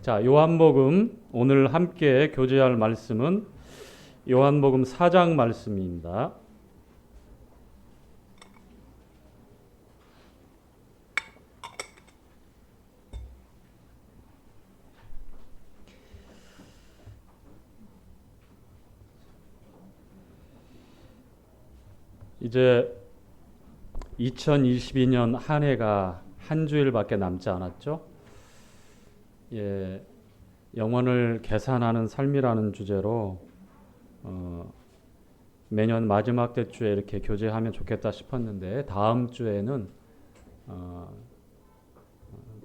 자, 요한복음 오늘 함께 교제할 말씀은 요한복음 4장 말씀입니다. 이제 2022년 한 해가 한 주일밖에 남지 않았죠. 영혼을 계산하는 삶이라는 주제로 매년 마지막 대주에 이렇게 교제하면 좋겠다 싶었는데 다음 주에는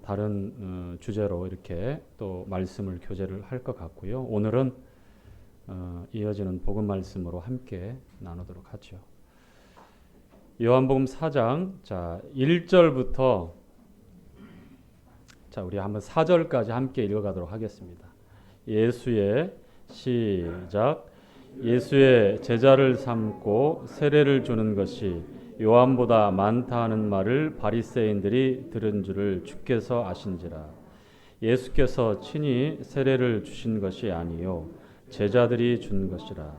다른 주제로 이렇게 또 말씀을 교제를 할 것 같고요. 오늘은 이어지는 복음 말씀으로 함께 나누도록 하죠. 요한복음 4장 자 1절부터 자 우리 한번 4절까지 함께 읽어가도록 하겠습니다. 예수의 시작. 예수의 제자를 삼고 세례를 주는 것이 요한보다 많다 하는 말을 바리새인들이 들은 줄을 주께서 아신지라. 예수께서 친히 세례를 주신 것이 아니요 제자들이 준 것이라.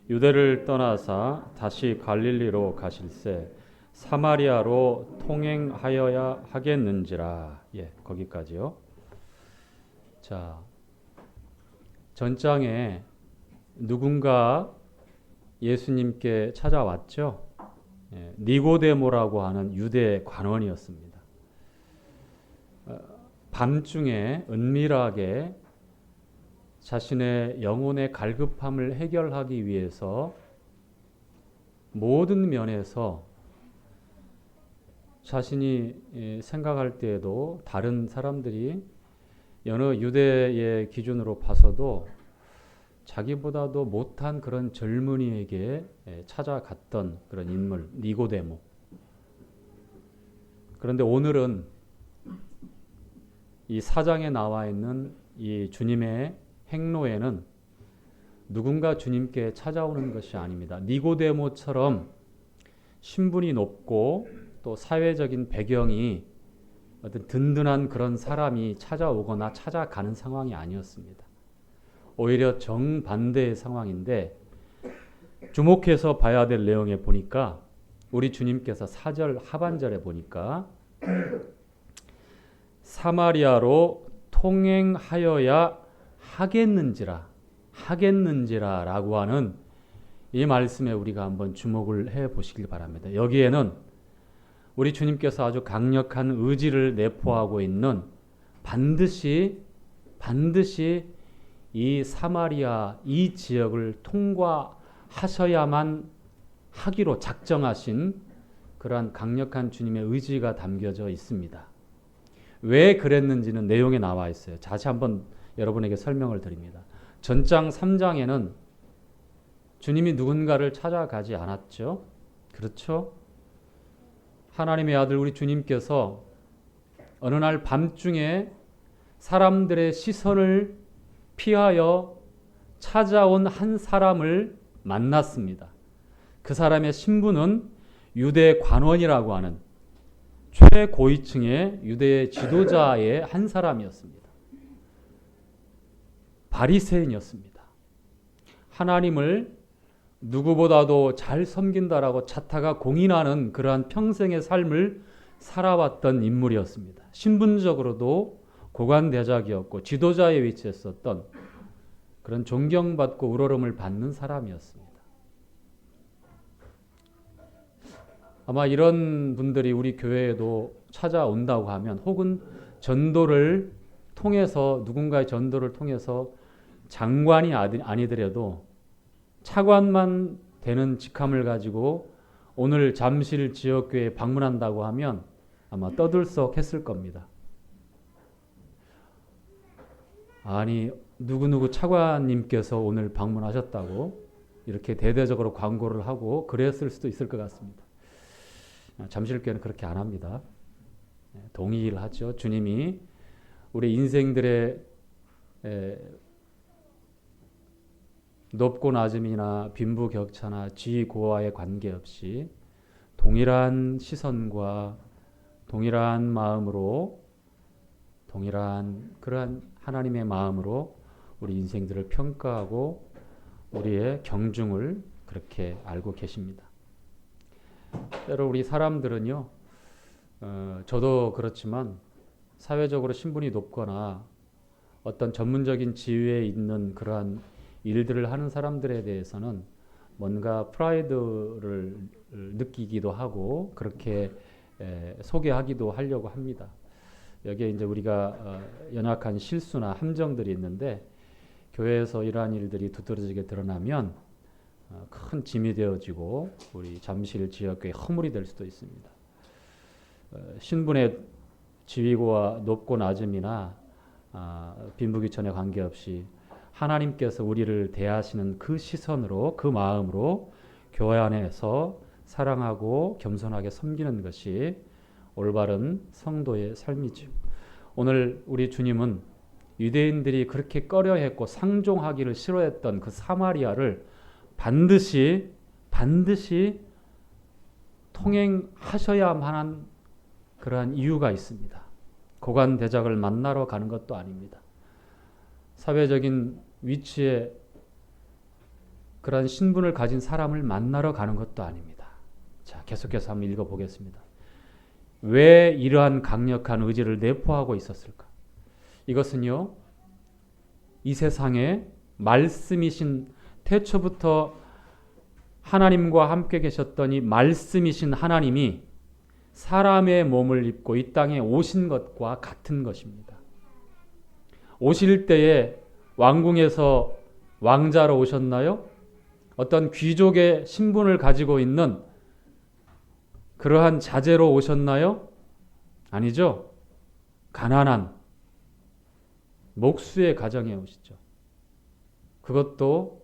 유대를 떠나사 다시 갈릴리로 가실새 사마리아로 통행하여야 하겠는지라. 거기까지요. 자, 전장에 누군가 예수님께 찾아왔죠. 니고데모라고 하는 유대 관원이었습니다. 밤중에 은밀하게 자신의 영혼의 갈급함을 해결하기 위해서 모든 면에서 자신이 생각할 때에도 다른 사람들이 여느 유대의 기준으로 봐서도 자기보다도 못한 그런 젊은이에게 찾아갔던 그런 인물 니고데모. 그런데 오늘은 이 사장에 나와 있는 이 주님의 행로에는 누군가 주님께 찾아오는 것이 아닙니다. 니고데모처럼 신분이 높고 또 사회적인 배경이 어떤 든든한 그런 사람이 찾아오거나 찾아가는 상황이 아니었습니다. 오히려 정반대의 상황인데 주목해서 봐야 될 내용에 보니까 우리 주님께서 4절 하반절에 보니까 사마리아로 통행하여야 하겠는지라 라고 하는 이 말씀에 우리가 한번 주목을 해 보시길 바랍니다. 여기에는 우리 주님께서 아주 강력한 의지를 내포하고 있는 반드시 이 사마리아 이 지역을 통과하셔야만 하기로 작정하신 그러한 강력한 주님의 의지가 담겨져 있습니다. 왜 그랬는지는 내용에 나와 있어요. 다시 한번 여러분에게 설명을 드립니다. 전장 3장에는 주님이 누군가를 찾아가지 않았죠. 그렇죠? 하나님의 아들 우리 주님께서 어느 날 밤중에 사람들의 시선을 피하여 찾아온 한 사람을 만났습니다. 그 사람의 신분은 유대 관원이라고 하는 최고위층의 유대의 지도자의 한 사람이었습니다. 바리새인이었습니다. 하나님을 누구보다도 잘 섬긴다라고 자타가 공인하는 그러한 평생의 삶을 살아왔던 인물이었습니다. 신분적으로도 고관대작이었고 지도자의 위치에 있었던 그런 존경받고 우러름을 받는 사람이었습니다. 아마 이런 분들이 우리 교회에도 찾아온다고 하면 혹은 전도를 통해서 누군가의 전도를 통해서 장관이 아니더라도 차관만 되는 직함을 가지고 오늘 잠실 지역교회에 방문한다고 하면 아마 떠들썩했을 겁니다. 아니 누구누구 차관님께서 오늘 방문하셨다고 이렇게 대대적으로 광고를 하고 그랬을 수도 있을 것 같습니다. 잠실교회는 그렇게 안 합니다. 동의를 하죠. 주님이 우리 인생들의 높고 낮음이나 빈부격차나 지고와의 관계없이 동일한 시선과 동일한 마음으로 동일한 그러한 하나님의 마음으로 우리 인생들을 평가하고 우리의 경중을 그렇게 알고 계십니다. 때로 우리 사람들은요, 저도 그렇지만 사회적으로 신분이 높거나 어떤 전문적인 지위에 있는 그러한 일들을 하는 사람들에 대해서는 뭔가 프라이드를 느끼기도 하고 그렇게 소개하기도 하려고 합니다. 여기에 이제 우리가 연약한 실수나 함정들이 있는데 교회에서 이러한 일들이 두드러지게 드러나면 큰 짐이 되어지고 우리 잠실 지역의 허물이 될 수도 있습니다. 신분의 지위와 높고 낮음이나 빈부귀천에 관계없이 하나님께서 우리를 대하시는 그 시선으로 그 마음으로 교회 안에서 사랑하고 겸손하게 섬기는 것이 올바른 성도의 삶이죠. 오늘 우리 주님은 유대인들이 그렇게 꺼려했고 상종하기를 싫어했던 그 사마리아를 반드시 통행하셔야만 하는 그러한 이유가 있습니다. 고관 대작을 만나러 가는 것도 아닙니다. 사회적인 위치에 그러한 신분을 가진 사람을 만나러 가는 것도 아닙니다. 자, 계속해서 한번 읽어보겠습니다. 왜 이러한 강력한 의지를 내포하고 있었을까? 이것은요, 이 세상에 말씀이신 태초부터 하나님과 함께 계셨더니 말씀이신 하나님이 사람의 몸을 입고 이 땅에 오신 것과 같은 것입니다. 오실 때에 왕궁에서 왕자로 오셨나요? 어떤 귀족의 신분을 가지고 있는 그러한 자제로 오셨나요? 아니죠. 가난한 목수의 가정에 오시죠. 그것도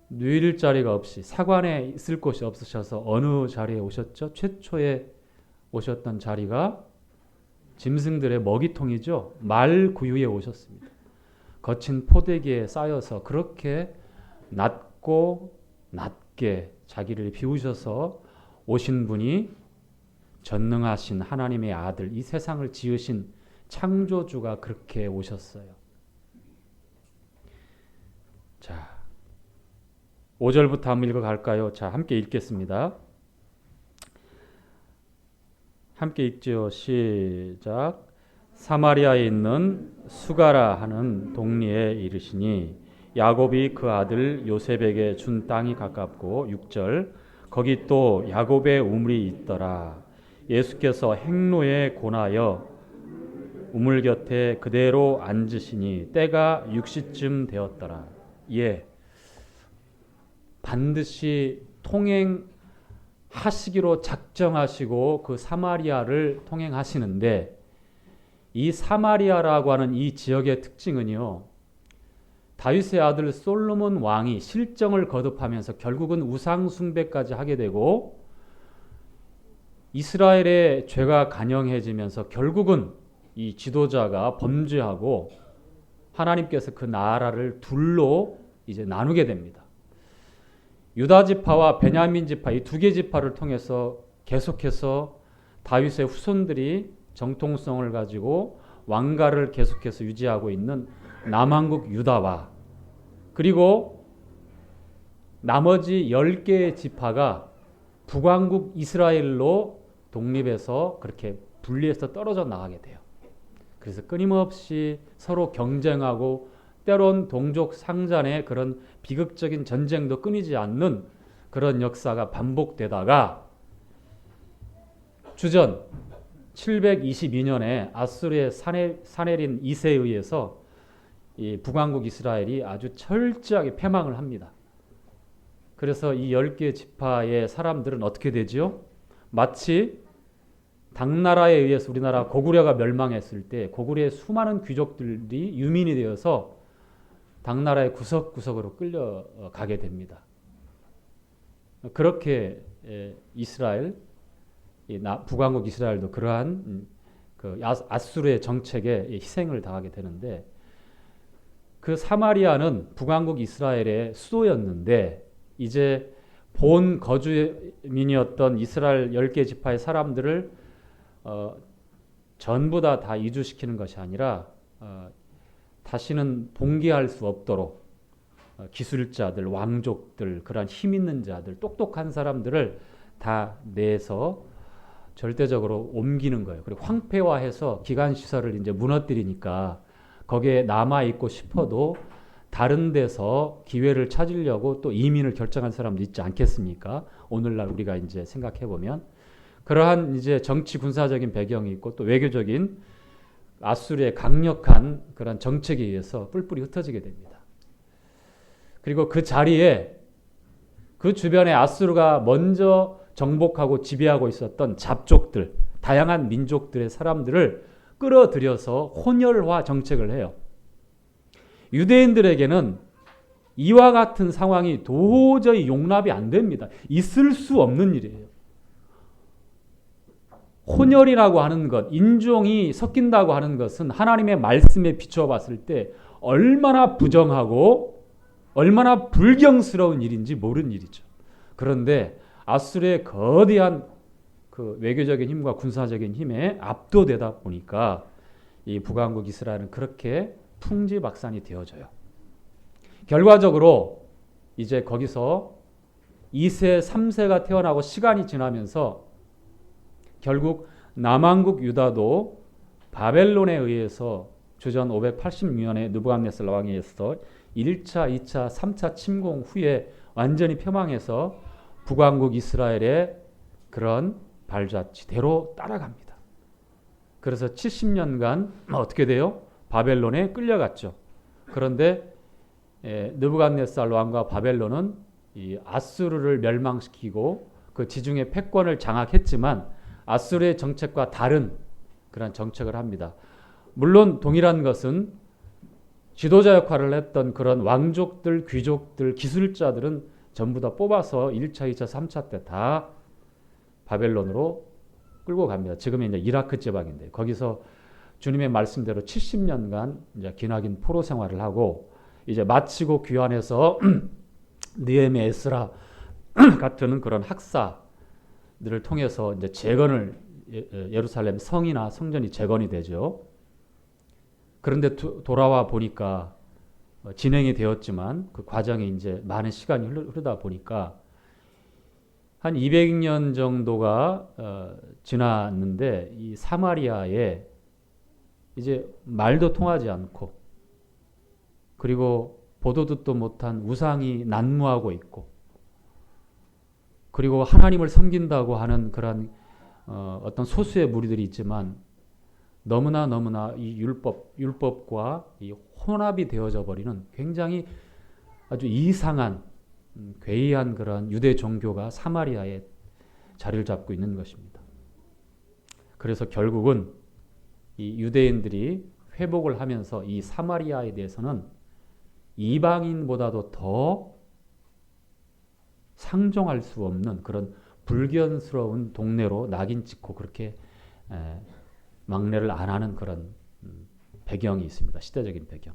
누일 자리가 없이 사관에 있을 곳이 없으셔서 어느 자리에 오셨죠? 최초에 오셨던 자리가 짐승들의 먹이통이죠. 말 구유에 오셨습니다. 거친 포대기에 쌓여서 그렇게 낮고 낮게 자기를 비우셔서 오신 분이 전능하신 하나님의 아들, 이 세상을 지으신 창조주가 그렇게 오셨어요. 자, 5절부터 한번 읽어갈까요? 자, 함께 읽겠습니다. 함께 읽지요. 시작. 사마리아에 있는 수가라 하는 동리에 이르시니 야곱이 그 아들 요셉에게 준 땅이 가깝고 6절 거기 또 야곱의 우물이 있더라. 예수께서 행로에 권하여 우물 곁에 그대로 앉으시니 때가 6시쯤 되었더라. 예, 반드시 통행하시기로 작정하시고 그 사마리아를 통행하시는데 이 사마리아라고 하는 이 지역의 특징은요, 다윗의 아들 솔로몬 왕이 실정을 거듭하면서 결국은 우상 숭배까지 하게 되고 이스라엘의 죄가 간영해지면서 결국은 이 지도자가 범죄하고 하나님께서 그 나라를 둘로 이제 나누게 됩니다. 유다 지파와 베냐민 지파 이 두 개 지파를 통해서 계속해서 다윗의 후손들이 정통성을 가지고 왕가를 계속해서 유지하고 있는 남왕국 유다와 그리고 나머지 10개의 지파가 북왕국 이스라엘로 독립해서 그렇게 분리해서 떨어져 나가게 돼요. 그래서 끊임없이 서로 경쟁하고 때론 동족 상잔의 그런 비극적인 전쟁도 끊이지 않는 그런 역사가 반복되다가 주전 722년에 아수르의 사네린 2세에 의해서 이 북왕국 이스라엘이 아주 철저하게 패망을 합니다. 그래서 이 10개 지파의 사람들은 어떻게 되지요? 마치 당나라에 의해서 우리나라 고구려가 멸망했을 때 고구려의 수많은 귀족들이 유민이 되어서 당나라의 구석구석으로 끌려가게 됩니다. 그렇게 이스라엘, 북왕국 이스라엘도 그러한 그 아수르의 정책에 희생을 당하게 되는데 그 사마리아는 북왕국 이스라엘의 수도였는데 이제 본 거주민이었던 이스라엘 10개 지파의 사람들을 전부 다 이주시키는 것이 아니라 다시는 봉기할 수 없도록 기술자들, 왕족들, 그러한 힘 있는 자들, 똑똑한 사람들을 다 내서 절대적으로 옮기는 거예요. 그리고 황폐화해서 기관 시설을 이제 무너뜨리니까 거기에 남아 있고 싶어도 다른 데서 기회를 찾으려고 또 이민을 결정한 사람도 있지 않겠습니까? 오늘날 우리가 이제 생각해 보면 그러한 이제 정치 군사적인 배경이 있고 또 외교적인 아수르의 강력한 그런 정책에 의해서 뿔뿔이 흩어지게 됩니다. 그리고 그 자리에 그 주변에 아수르가 먼저 정복하고 지배하고 있었던 잡족들, 다양한 민족들의 사람들을 끌어들여서 혼혈화 정책을 해요. 유대인들에게는 이와 같은 상황이 도저히 용납이 안 됩니다. 있을 수 없는 일이에요. 혼혈이라고 하는 것, 인종이 섞인다고 하는 것은 하나님의 말씀에 비추어 봤을 때 얼마나 부정하고 얼마나 불경스러운 일인지 모르는 일이죠. 그런데 아수르의 거대한 그 외교적인 힘과 군사적인 힘에 압도되다 보니까 이 북왕국 이스라엘은 그렇게 풍지박산이 되어져요. 결과적으로 이제 거기서 2세, 3세가 태어나고 시간이 지나면서 결국 남왕국 유다도 바벨론에 의해서 주전 586년에 느부갓네살 왕에 의해서 1차, 2차, 3차 침공 후에 완전히 폐망해서 북왕국 이스라엘의 그런 발자취대로 따라갑니다. 그래서 70년간 어떻게 돼요? 바벨론에 끌려갔죠. 그런데 느부갓네살 왕과 바벨론은 이 아수르를 멸망시키고 그 지중해 패권을 장악했지만 아수르의 정책과 다른 그런 정책을 합니다. 물론 동일한 것은 지도자 역할을 했던 그런 왕족들, 귀족들, 기술자들은 전부 다 뽑아서 1차, 2차, 3차 때 다 바벨론으로 끌고 갑니다. 지금은 이제 이라크 지방인데 거기서 주님의 말씀대로 70년간 이제 기나긴 포로 생활을 하고 이제 마치고 귀환해서 느헤미야, 에스라 같은 그런 학사들을 통해서 이제 재건을 예루살렘 성이나 성전이 재건이 되죠. 그런데 돌아와 보니까 진행이 되었지만 그 과정에 이제 많은 시간이 흐르다 보니까 한 200년 정도가 지났는데 이 사마리아에 이제 말도 통하지 않고 그리고 보도 듣도 못한 우상이 난무하고 있고 그리고 하나님을 섬긴다고 하는 그런 어떤 소수의 무리들이 있지만 너무나 이 율법과 이 혼합이 되어져 버리는 굉장히 아주 이상한 괴이한 그런 유대 종교가 사마리아에 자리를 잡고 있는 것입니다. 그래서 결국은 이 유대인들이 회복을 하면서 이 사마리아에 대해서는 이방인보다도 더 상종할 수 없는 그런 불견스러운 동네로 낙인 찍고 그렇게 막내를 안 하는 그런 배경이 있습니다. 시대적인 배경.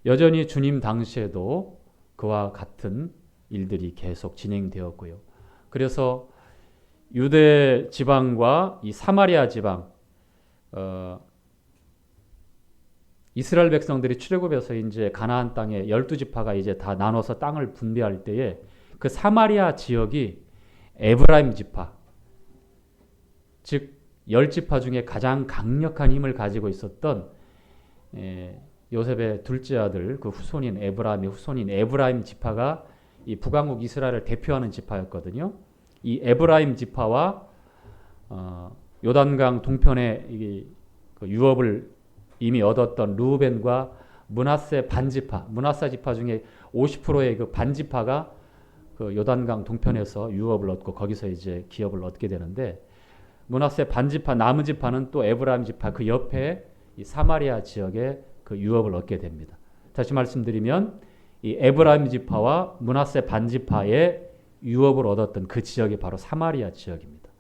여전히 주님 당시에도 그와 같은 일들이 계속 진행되었고요. 그래서 유대 지방과 이 사마리아 지방, 이스라엘 백성들이 출애굽해서 이제 가나안 땅에 12지파가 이제 다 나눠서 땅을 분배할 때에 그 사마리아 지역이 에브라임 지파, 즉 10지파 중에 가장 강력한 힘을 가지고 있었던 요셉의 둘째 아들 그 후손인 에브라임의 후손인 에브라임 지파가 이 북왕국 이스라엘을 대표하는 지파였거든요. 이 에브라임 지파와 요단강 동편에 그 유업을 이미 얻었던 루벤과 므낫세 반지파, 므낫세 지파 중에 50%의 그 반지파가 그 요단강 동편에서 유업을 얻고 거기서 이제 기업을 얻게 되는데 므낫세 반지파 남은 지파는 또 에브라임 지파 그 옆에 이 사마리아 지역에 그 유업을 얻게 됩니다. 다시 말씀드리면 이 에브라임 지파와 므낫세 반지파의 유업을 얻었던 그 지역이 바로 사마리아 지역입니다.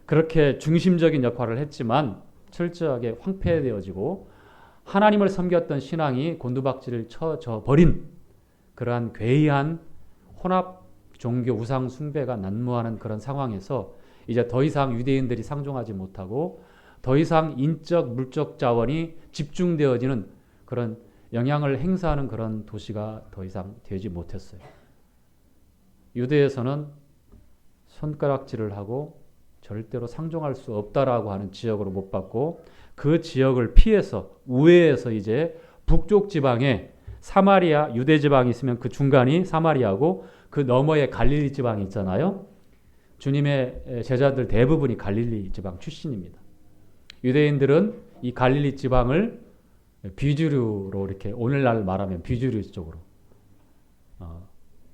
그렇게 중심적인 역할을 했지만 철저하게 황폐되어지고 하나님을 섬겼던 신앙이 곤두박질을 쳐져 버린 그러한 괴이한 혼합 종교 우상 숭배가 난무하는 그런 상황에서 이제 더 이상 유대인들이 상종하지 못하고 더 이상 인적 물적 자원이 집중되어지는 그런 영향을 행사하는 그런 도시가 더 이상 되지 못했어요. 유대에서는 손가락질을 하고 절대로 상종할 수 없다라고 하는 지역으로 못 받고 그 지역을 피해서 우회해서 이제 북쪽 지방에 사마리아 유대 지방이 있으면 그 중간이 사마리아고 그 너머에 갈릴리 지방이 있잖아요. 주님의 제자들 대부분이 갈릴리 지방 출신입니다. 유대인들은 이 갈릴리 지방을 비주류로 이렇게 오늘날 말하면 비주류 쪽으로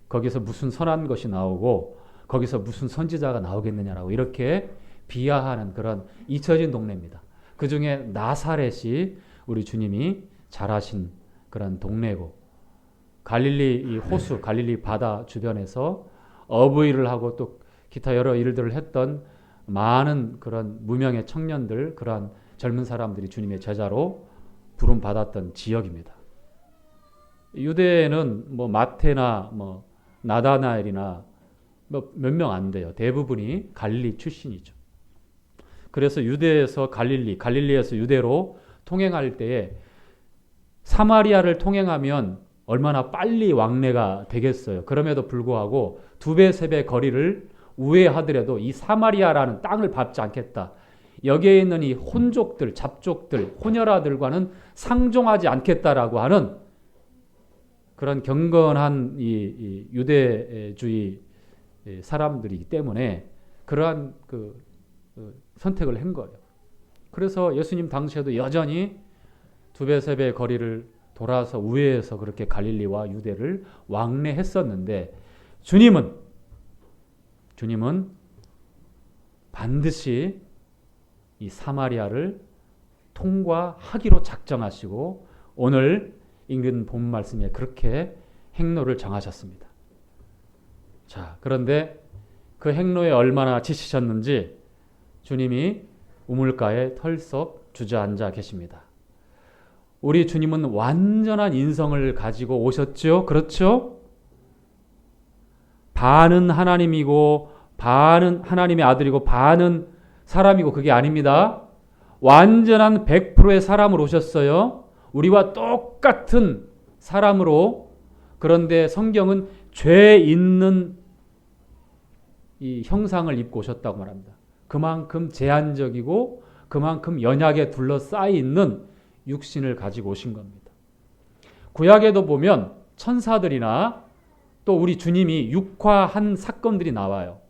거기서 무슨 선한 것이 나오고 거기서 무슨 선지자가 나오겠느냐라고 이렇게 비하하는 그런 잊혀진 동네입니다. 그 중에 나사렛이 우리 주님이 자라신 그런 동네고 갈릴리 이 호수 갈릴리 바다 주변에서 어부일을 하고 또 기타 여러 일들을 했던 많은 그런 무명의 청년들 그러한 젊은 사람들이 주님의 제자로 부름 받았던 지역입니다. 유대에는 뭐 마테나 뭐 나다나엘이나 뭐 몇 명 안 돼요. 대부분이 갈릴리 출신이죠. 그래서 유대에서 갈릴리에서 유대로 통행할 때에 사마리아를 통행하면 얼마나 빨리 왕래가 되겠어요. 그럼에도 불구하고 2배, 3배 거리를 우회하더라도 이 사마리아라는 땅을 밟지 않겠다. 여기에 있는 이 혼족들, 잡족들, 혼혈아들과는 상종하지 않겠다라고 하는 그런 경건한 이 유대주의 사람들이기 때문에 그러한 그 선택을 한 거예요. 그래서 예수님 당시에도 여전히 2배, 3배 거리를 돌아서 우회해서 그렇게 갈릴리와 유대를 왕래했었는데 주님은 반드시 이 사마리아를 통과하기로 작정하시고 오늘 읽은 본 말씀에 그렇게 행로를 정하셨습니다. 자, 그런데 그 행로에 얼마나 지치셨는지 주님이 우물가에 털썩 주저앉아 계십니다. 우리 주님은 완전한 인성을 가지고 오셨죠? 그렇죠? 반은 하나님이고 반은 하나님의 아들이고 반은 사람이고 그게 아닙니다. 완전한 100%의 사람으로 오셨어요. 우리와 똑같은 사람으로. 그런데 성경은 죄 있는 이 형상을 입고 오셨다고 말합니다. 그만큼 제한적이고 그만큼 연약에 둘러싸여 있는 육신을 가지고 오신 겁니다. 구약에도 보면 천사들이나 또 우리 주님이 육화한 사건들이 나와요.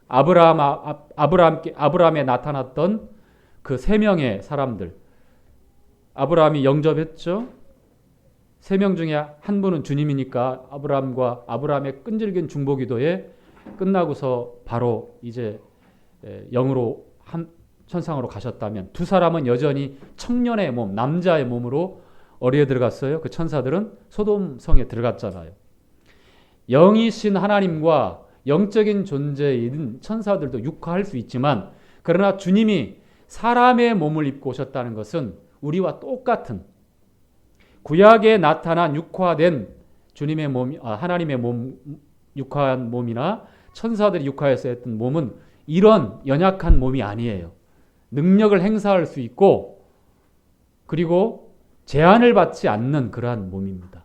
아브라함에 나타났던 그 3명의 사람들. 아브라함이 영접했죠. 3명 중에 한 분은 주님이니까 아브라함과 아브라함의 끈질긴 중보기도에 끝나고서 바로 이제 영으로 천상으로 가셨다면 두 사람은 여전히 청년의 몸, 남자의 몸으로 어디에 들어갔어요? 그 천사들은 소돔 성에 들어갔잖아요. 영이신 하나님과 영적인 존재인 천사들도 육화할 수 있지만 그러나 주님이 사람의 몸을 입고 오셨다는 것은 우리와 똑같은 구약에 나타난 육화된 주님의 몸, 하나님의 몸, 육화한 몸이나 천사들이 육화해서 했던 몸은 이런 연약한 몸이 아니에요. 능력을 행사할 수 있고 그리고 제한을 받지 않는 그러한 몸입니다.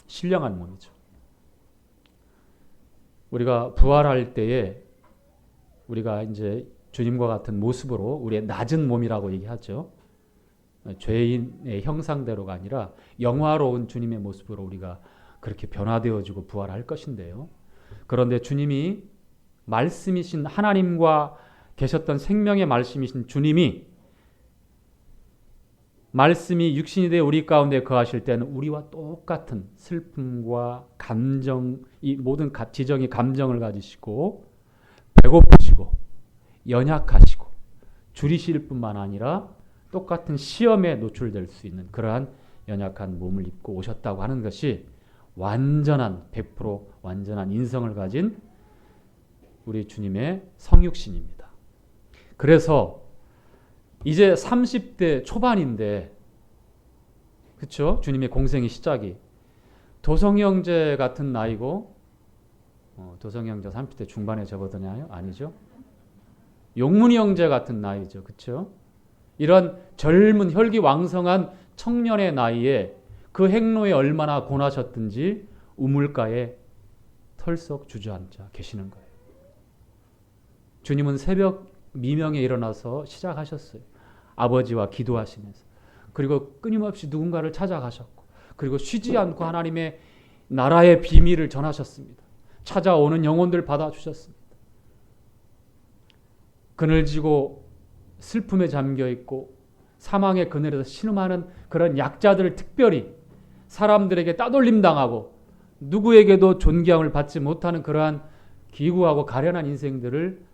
신령한 몸이죠. 우리가 부활할 때에 우리가 이제 주님과 같은 모습으로 우리의 낮은 몸이라고 얘기하죠. 죄인의 형상대로가 아니라 영화로운 주님의 모습으로 우리가 그렇게 변화되어지고 부활할 것인데요. 그런데 주님이 말씀이신 하나님과 계셨던 생명의 말씀이신 주님이 말씀이 육신이 되어 우리 가운데 거하실 때는 우리와 똑같은 슬픔과 감정, 이 모든 지정의 감정을 가지시고 배고프시고 연약하시고 줄이실 뿐만 아니라 똑같은 시험에 노출될 수 있는 그러한 연약한 몸을 입고 오셨다고 하는 것이 완전한 100% 완전한 인성을 가진 우리 주님의 성육신입니다. 그래서 이제 30대 초반인데 그렇죠? 주님의 공생의 시작이 도성이 형제 같은 나이고 도성이 형제 30대 중반에 접어드나요? 아니죠. 용문이 형제 같은 나이죠. 그렇죠? 이런 젊은 혈기왕성한 청년의 나이에 그 행로에 얼마나 고나셨든지 우물가에 털썩 주저앉아 계시는 거예요. 주님은 새벽 미명에 일어나서 시작하셨어요. 아버지와 기도하시면서. 그리고 끊임없이 누군가를 찾아가셨고, 그리고 쉬지 않고 하나님의 나라의 비밀을 전하셨습니다. 찾아오는 영혼들 받아주셨습니다. 그늘지고 슬픔에 잠겨있고 사망의 그늘에서 신음하는 그런 약자들을 특별히 사람들에게 따돌림 당하고 누구에게도 존경을 받지 못하는 그러한 기구하고 가련한 인생들을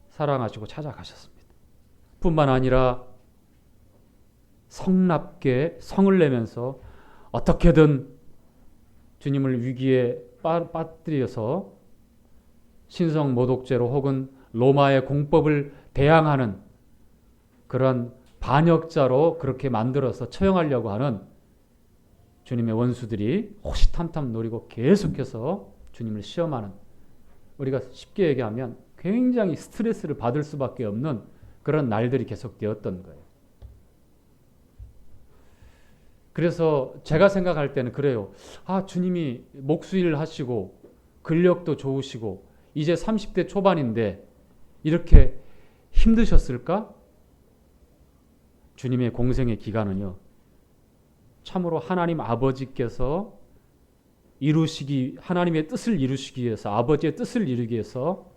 사랑하시고 찾아가셨습니다. 뿐만 아니라 성납게 성을 내면서 어떻게든 주님을 위기에 빠뜨려서 신성 모독죄로 혹은 로마의 공법을 대항하는 그런 반역자로 그렇게 만들어서 처형하려고 하는 주님의 원수들이 호시탐탐 노리고 계속해서 주님을 시험하는, 우리가 쉽게 얘기하면 굉장히 스트레스를 받을 수밖에 없는 그런 날들이 계속되었던 거예요. 그래서 제가 생각할 때는 그래요. 주님이 목수일 하시고 근력도 좋으시고 이제 30대 초반인데 이렇게 힘드셨을까? 주님의 공생의 기간은요, 참으로 하나님 아버지께서 하나님의 뜻을 이루시기 위해서, 아버지의 뜻을 이루기 위해서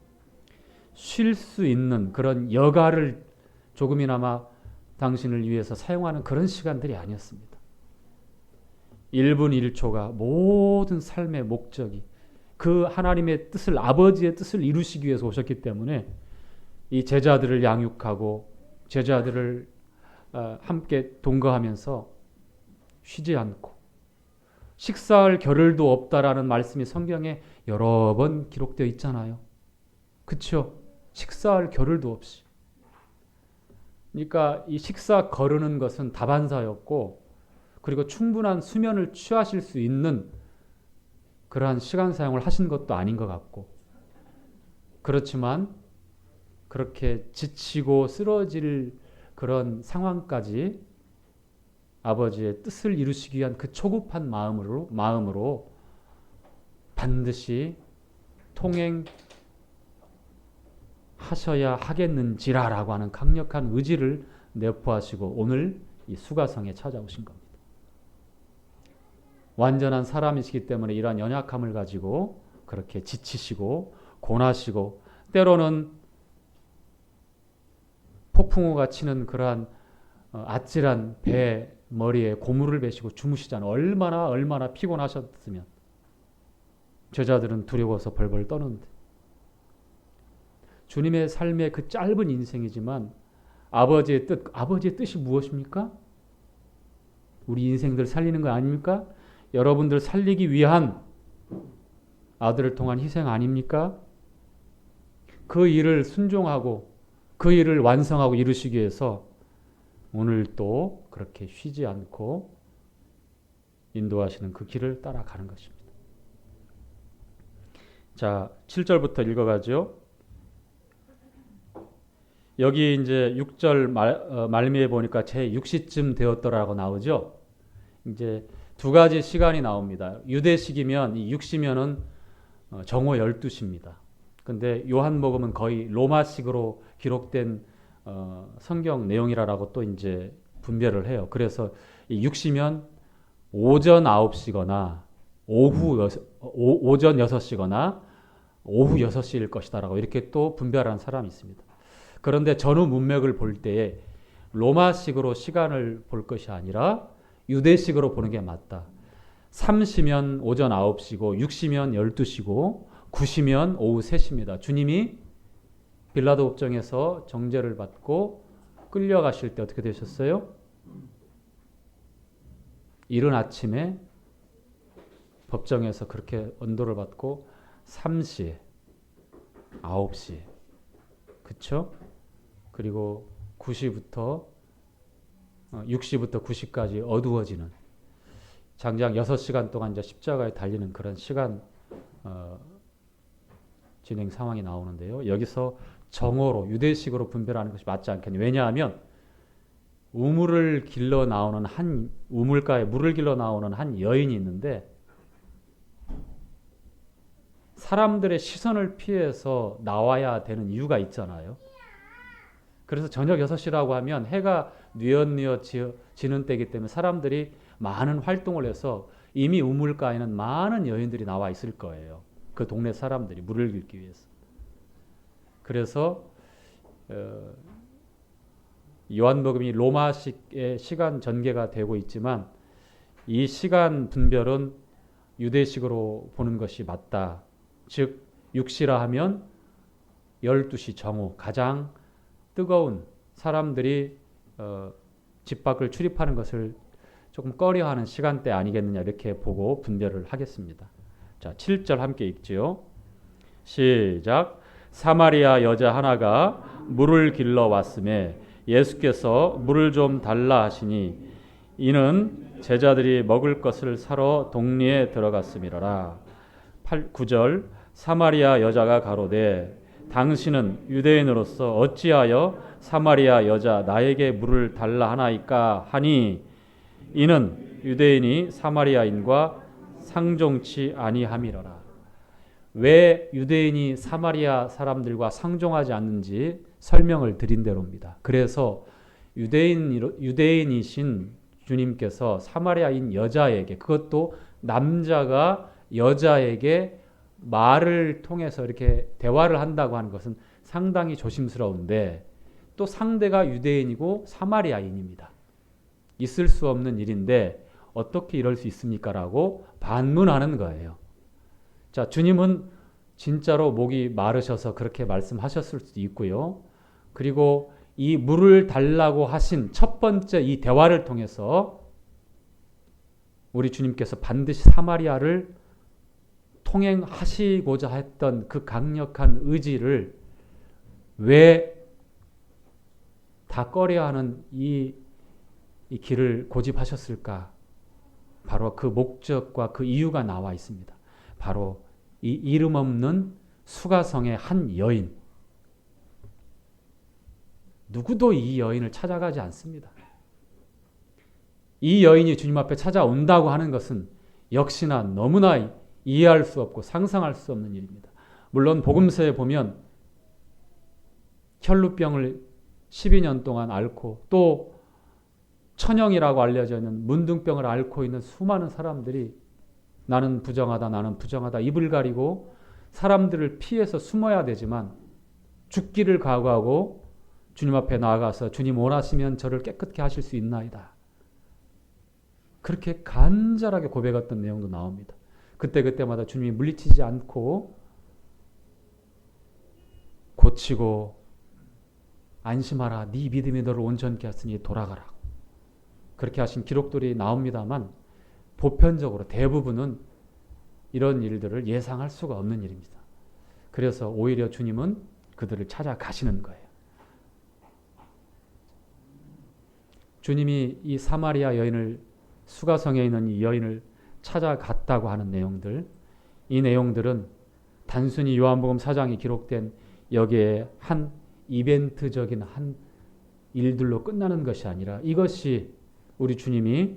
쉴 수 있는 그런 여가를 조금이나마 당신을 위해서 사용하는 그런 시간들이 아니었습니다. 1분 1초가 모든 삶의 목적이 그 하나님의 뜻을, 아버지의 뜻을 이루시기 위해서 오셨기 때문에 이 제자들을 양육하고 제자들을 함께 동거하면서 쉬지 않고 식사할 겨를도 없다라는 말씀이 성경에 여러 번 기록되어 있잖아요. 그렇죠? 식사할 겨를도 없이. 그러니까 이 식사 거르는 것은 다반사였고, 그리고 충분한 수면을 취하실 수 있는 그러한 시간 사용을 하신 것도 아닌 것 같고, 그렇지만 그렇게 지치고 쓰러질 그런 상황까지 아버지의 뜻을 이루시기 위한 그 초급한 마음으로 반드시 통행하셔야 하겠는지라라고 하는 강력한 의지를 내포하시고 오늘 이 수가성에 찾아오신 겁니다. 완전한 사람이시기 때문에 이러한 연약함을 가지고 그렇게 지치시고 고나시고 때로는 폭풍우가 치는 그러한 아찔한 배 머리에 고무를 베시고 주무시잖아요. 얼마나 피곤하셨으면. 제자들은 두려워서 벌벌 떠는데 주님의 삶의 그 짧은 인생이지만 아버지의 뜻이 무엇입니까? 우리 인생들 살리는 거 아닙니까? 여러분들 살리기 위한 아들을 통한 희생 아닙니까? 그 일을 순종하고 그 일을 완성하고 이루시기 위해서 오늘 또 그렇게 쉬지 않고 인도하시는 그 길을 따라가는 것입니다. 자, 7절부터 읽어가죠. 여기 이제 6절 말미에 보니까 제 6시쯤 되었더라고 나오죠. 이제 두 가지 시간이 나옵니다. 유대식이면 이 6시면은 정오 12시입니다. 근데 요한복음은 거의 로마식으로 기록된 성경 내용이라고 또 이제 분별을 해요. 그래서 이 6시면 오전 9시거나 오전 6시거나 오후 6시일 것이다라고 이렇게 또 분별하는 사람이 있습니다. 그런데 전후 문맥을 볼 때에 로마식으로 시간을 볼 것이 아니라 유대식으로 보는 게 맞다. 3시면 오전 9시고 6시면 12시고 9시면 오후 3시입니다. 주님이 빌라도 법정에서 정죄를 받고 끌려가실 때 어떻게 되셨어요? 이른 아침에 법정에서 그렇게 언도를 받고 3시에 9시에 그쵸? 그리고 9시부터 6시부터 9시까지 어두워지는 장장 6시간 동안 이제 십자가에 달리는 그런 시간 진행 상황이 나오는데요. 여기서 정오로 유대식으로 분별하는 것이 맞지 않겠냐. 왜냐하면 우물을 길러 나오는 한 우물가에 물을 길러 나오는 한 여인이 있는데 사람들의 시선을 피해서 나와야 되는 이유가 있잖아요. 그래서 저녁 6시라고 하면 해가 뉘엿뉘엿 지는 때이기 때문에 사람들이 많은 활동을 해서 이미 우물가에는 많은 여인들이 나와 있을 거예요. 그 동네 사람들이 물을 길기 위해서. 그래서 요한복음이 로마식의 시간 전개가 되고 있지만 이 시간 분별은 유대식으로 보는 것이 맞다. 즉 6시라 하면 12시 정오, 가장 뜨거운 사람들이 집 밖을 출입하는 것을 조금 꺼려하는 시간대 아니겠느냐 이렇게 보고 분별을 하겠습니다. 자, 7절 함께 읽지요. 시작. 사마리아 여자 하나가 물을 길러 왔음에 예수께서 물을 좀 달라 하시니 이는 제자들이 먹을 것을 사러 동리에 들어갔음이로라. 9절. 사마리아 여자가 가로되 당신은 유대인으로서 어찌하여 사마리아 여자 나에게 물을 달라 하나이까 하니 이는 유대인이 사마리아인과 상종치 아니함이로라. 왜 유대인이 사마리아 사람들과 상종하지 않는지 설명을 드린 대로입니다. 그래서 유대인이신 주님께서 사마리아인 여자에게, 그것도 남자가 여자에게 말을 통해서 이렇게 대화를 한다고 하는 것은 상당히 조심스러운데 또 상대가 유대인이고 사마리아인입니다. 있을 수 없는 일인데 어떻게 이럴 수 있습니까? 라고 반문하는 거예요. 자, 주님은 진짜로 목이 마르셔서 그렇게 말씀하셨을 수도 있고요. 그리고 이 물을 달라고 하신 첫 번째 이 대화를 통해서 우리 주님께서 반드시 사마리아를 통행하시고자 했던 그 강력한 의지를 왜 다 꺼려하는 이 길을 고집하셨을까? 바로 그 목적과 그 이유가 나와 있습니다. 바로 이 이름 없는 수가성의 한 여인. 누구도 이 여인을 찾아가지 않습니다. 이 여인이 주님 앞에 찾아온다고 하는 것은 역시나 너무나 이해할 수 없고 상상할 수 없는 일입니다. 물론 복음서에 보면 혈루병을 12년 동안 앓고 또 천형이라고 알려져 있는 문둥병을 앓고 있는 수많은 사람들이 나는 부정하다 입을 가리고 사람들을 피해서 숨어야 되지만 죽기를 각오하고 주님 앞에 나아가서 주님 원하시면 저를 깨끗게 하실 수 있나이다. 그렇게 간절하게 고백했던 내용도 나옵니다. 그때마다 주님이 물리치지 않고 고치고 안심하라 네 믿음이 너를 온전케 하시니 돌아가라. 그렇게 하신 기록들이 나옵니다만 보편적으로 대부분은 이런 일들을 예상할 수가 없는 일입니다. 그래서 오히려 주님은 그들을 찾아가시는 거예요. 주님이 이 사마리아 여인을 수가성에 있는 이 여인을 찾아갔다고 하는 내용들, 이 내용들은 단순히 요한복음 4장에 기록된 여기에 한 이벤트적인 한 일들로 끝나는 것이 아니라 이것이 우리 주님이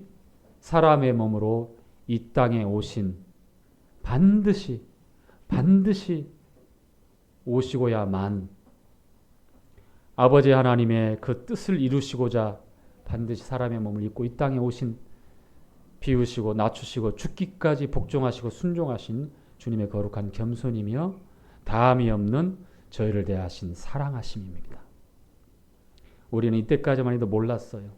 사람의 몸으로 이 땅에 오신 반드시 오시고야만 아버지 하나님의 그 뜻을 이루시고자 반드시 사람의 몸을 입고 이 땅에 오신 비우시고 낮추시고 죽기까지 복종하시고 순종하신 주님의 거룩한 겸손이며 다함이 없는 저희를 대하신 사랑하심입니다. 우리는 이때까지만 해도 몰랐어요.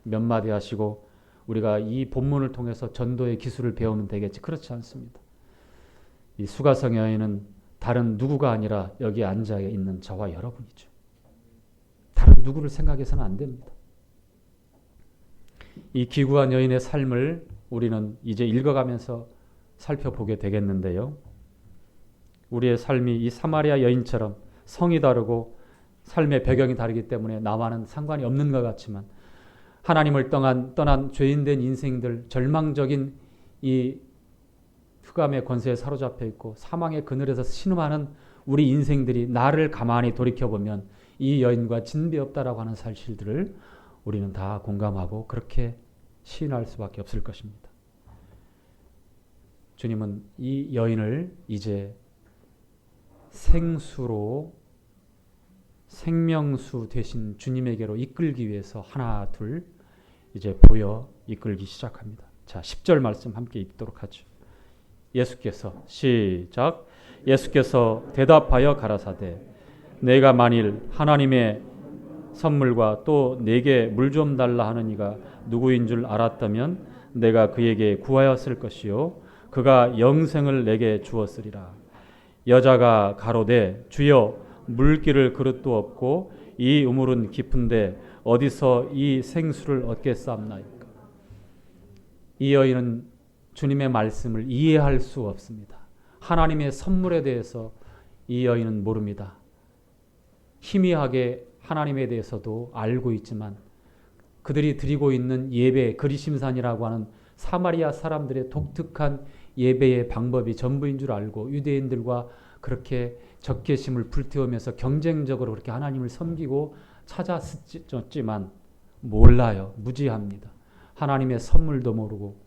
몇 마디 하시고 우리가 이 본문을 통해서 전도의 기술을 배우면 되겠지. 그렇지 않습니다. 이 수가성 여인은 다른 누구가 아니라 여기 앉아 있는 저와 여러분이죠. 다른 누구를 생각해서는 안 됩니다. 이 기구한 여인의 삶을 우리는 이제 읽어가면서 살펴보게 되겠는데요. 우리의 삶이 이 사마리아 여인처럼 성이 다르고 삶의 배경이 다르기 때문에 나와는 상관이 없는 것 같지만 하나님을 떠난 죄인된 인생들, 절망적인 이 흑암의 권세에 사로잡혀 있고 사망의 그늘에서 신음하는 우리 인생들이 나를 가만히 돌이켜보면 이 여인과 진배 없다라고 하는 사실들을 우리는 다 공감하고 그렇게 시인할 수밖에 없을 것입니다. 주님은 이 여인을 이제 생수로 생명수 되신 주님에게로 이끌기 위해서 하나 둘 이제 보여 이끌기 시작합니다. 자, 10절 말씀 함께 읽도록 하죠. 예수께서 시작. 예수께서 대답하여 가라사대 내가 만일 하나님의 선물과 또 내게 물 좀 달라 하는 이가 누구인 줄 알았다면 내가 그에게 구하였을 것이요 그가 영생을 내게 주었으리라. 여자가 가로되 주여 물기를 그릇도 없고 이 우물은 깊은데 어디서 이 생수를 얻겠사옵나이까. 이 여인은 주님의 말씀을 이해할 수 없습니다. 하나님의 선물에 대해서 이 여인은 모릅니다. 희미하게 하나님에 대해서도 알고 있지만 그들이 드리고 있는 예배 그리심산이라고 하는 사마리아 사람들의 독특한 예배의 방법이 전부인 줄 알고 유대인들과 그렇게 적개심을 불태우면서 경쟁적으로 그렇게 하나님을 섬기고 찾았지만 몰라요. 무지합니다. 하나님의 선물도 모르고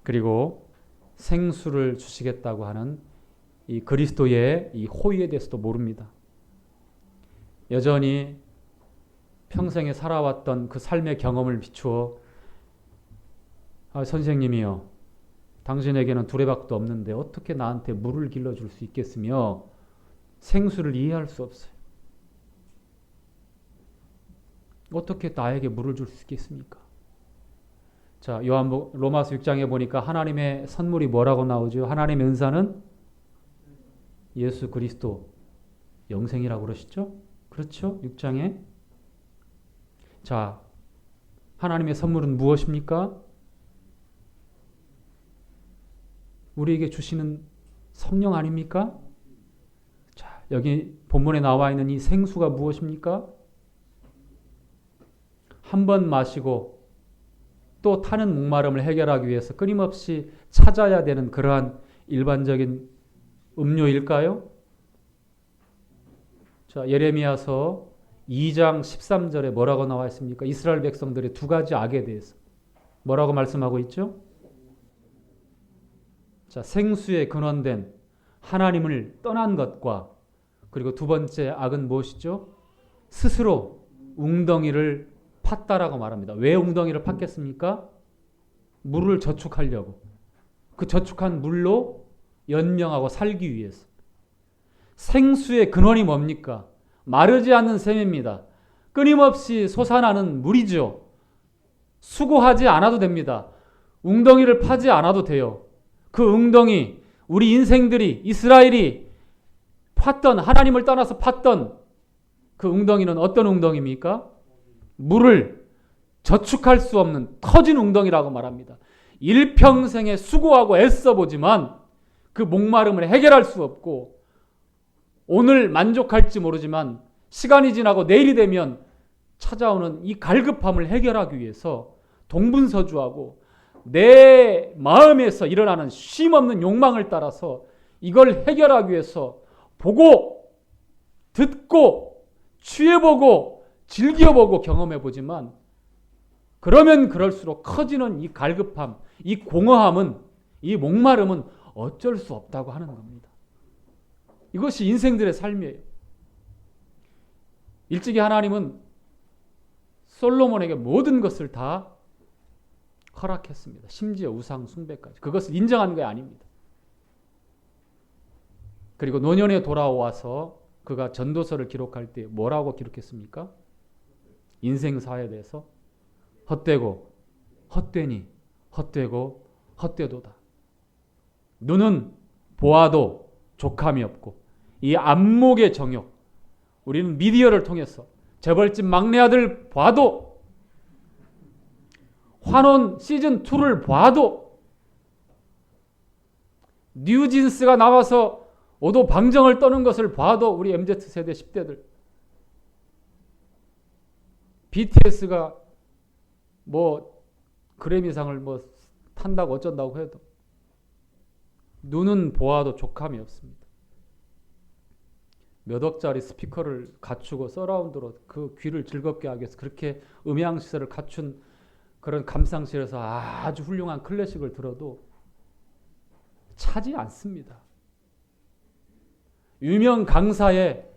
그리고 생수를 주시겠다고 하는 이 그리스도의 이 호의에 대해서도 모릅니다. 여전히 평생에 살아왔던 그 삶의 경험을 비추어 선생님이요. 당신에게는 두레박도 없는데 어떻게 나한테 물을 길러줄 수 있겠으며 생수를 이해할 수 없어요. 어떻게 나에게 물을 줄 수 있겠습니까? 자, 로마서 6장에 보니까 하나님의 선물이 뭐라고 나오죠? 하나님의 은사는 예수 그리스도 영생이라고 그러시죠? 그렇죠? 6장에. 자, 하나님의 선물은 무엇입니까? 우리에게 주시는 성령 아닙니까? 자, 여기 본문에 나와 있는 이 생수가 무엇입니까? 한 번 마시고 또 타는 목마름을 해결하기 위해서 끊임없이 찾아야 되는 그러한 일반적인 음료일까요? 자, 예레미야서 2장 13절에 뭐라고 나와 있습니까? 이스라엘 백성들의 두 가지 악에 대해서 뭐라고 말씀하고 있죠? 자, 생수의 근원된 하나님을 떠난 것과 그리고 두 번째 악은 무엇이죠? 스스로 웅덩이를 팠다라고 말합니다. 왜 웅덩이를 팠겠습니까? 물을 저축하려고. 그 저축한 물로 연명하고 살기 위해서. 생수의 근원이 뭡니까? 마르지 않는 샘입니다. 끊임없이 솟아나는 물이죠. 수고하지 않아도 됩니다. 웅덩이를 파지 않아도 돼요. 그 웅덩이, 우리 인생들이 이스라엘이 팠던 하나님을 떠나서 팠던 그 웅덩이는 어떤 웅덩이입니까? 물을 저축할 수 없는 터진 웅덩이라고 말합니다. 일평생에 수고하고 애써보지만 그 목마름을 해결할 수 없고 오늘 만족할지 모르지만 시간이 지나고 내일이 되면 찾아오는 이 갈급함을 해결하기 위해서 동분서주하고 내 마음에서 일어나는 쉼없는 욕망을 따라서 이걸 해결하기 위해서 보고 듣고 취해보고 즐겨보고 경험해보지만 그러면 그럴수록 커지는 이 갈급함, 이 공허함은, 이 목마름은 어쩔 수 없다고 하는 겁니다. 이것이 인생들의 삶이에요. 일찍이 하나님은 솔로몬에게 모든 것을 다 허락했습니다. 심지어 우상 숭배까지. 그것을 인정한 게 아닙니다. 그리고 노년에 돌아와서 그가 전도서를 기록할 때 뭐라고 기록했습니까? 인생사에 대해서 헛되고 헛되니 헛되고 헛되도다. 눈은 보아도 족함이 없고 이 안목의 정욕, 우리는 미디어를 통해서 재벌집 막내 아들 봐도 환원 시즌2를 봐도 뉴진스가 나와서 오도 방정을 떠는 것을 봐도 우리 MZ세대 10대들 BTS가 뭐 그래미상을 뭐 탄다고 어쩐다고 해도 눈은 보아도 족함이 없습니다. 몇 억짜리 스피커를 갖추고 서라운드로 그 귀를 즐겁게 하기 위해서 그렇게 음향 시설을 갖춘 그런 감상실에서 아주 훌륭한 클래식을 들어도 차지 않습니다. 유명 강사의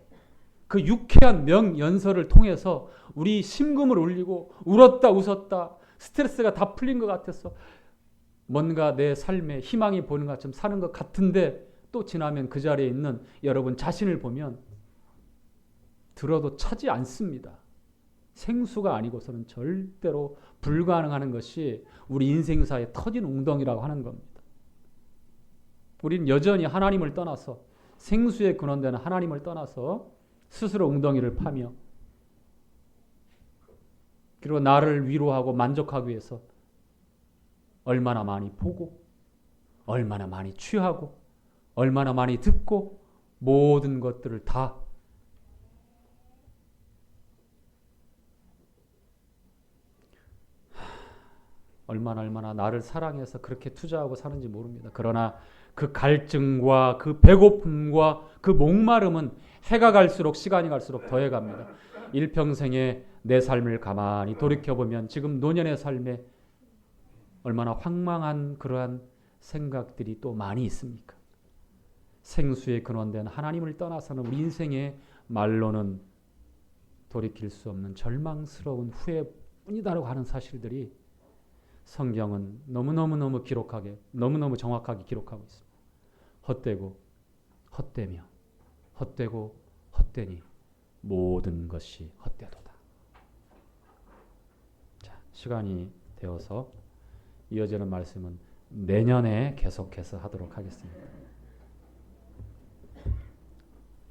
그 유쾌한 명연설을 통해서 우리 심금을 울리고 울었다 웃었다 스트레스가 다 풀린 것 같아서 뭔가 내 삶에 희망이 보이는 것처럼 사는 것 같은데 또 지나면 그 자리에 있는 여러분 자신을 보면 들어도 차지 않습니다. 생수가 아니고서는 절대로 불가능한 것이 우리 인생사에 터진 웅덩이라고 하는 겁니다. 우리는 여전히 하나님을 떠나서 생수의 근원되는 하나님을 떠나서 스스로 웅덩이를 파며 그리고 나를 위로하고 만족하기 위해서 얼마나 많이 보고 얼마나 많이 취하고 얼마나 많이 듣고 모든 것들을 다 얼마나 나를 사랑해서 그렇게 투자하고 사는지 모릅니다. 그러나 그 갈증과 그 배고픔과 그 목마름은 해가 갈수록 시간이 갈수록 더해갑니다. 일평생에 내 삶을 가만히 돌이켜보면 지금 노년의 삶에 얼마나 황망한 그러한 생각들이 또 많이 있습니까? 생수의 근원된 하나님을 떠나서는 우리 인생의 말로는 돌이킬 수 없는 절망스러운 후회뿐이다라고 하는 사실들이 성경은 너무너무 기록하게 너무너무 정확하게 기록하고 있습니다. 헛되고 헛되며 헛되고 헛되니 모든 것이 헛되도다. 자, 시간이 되어서 이어지는 말씀은 내년에 계속해서 하도록 하겠습니다.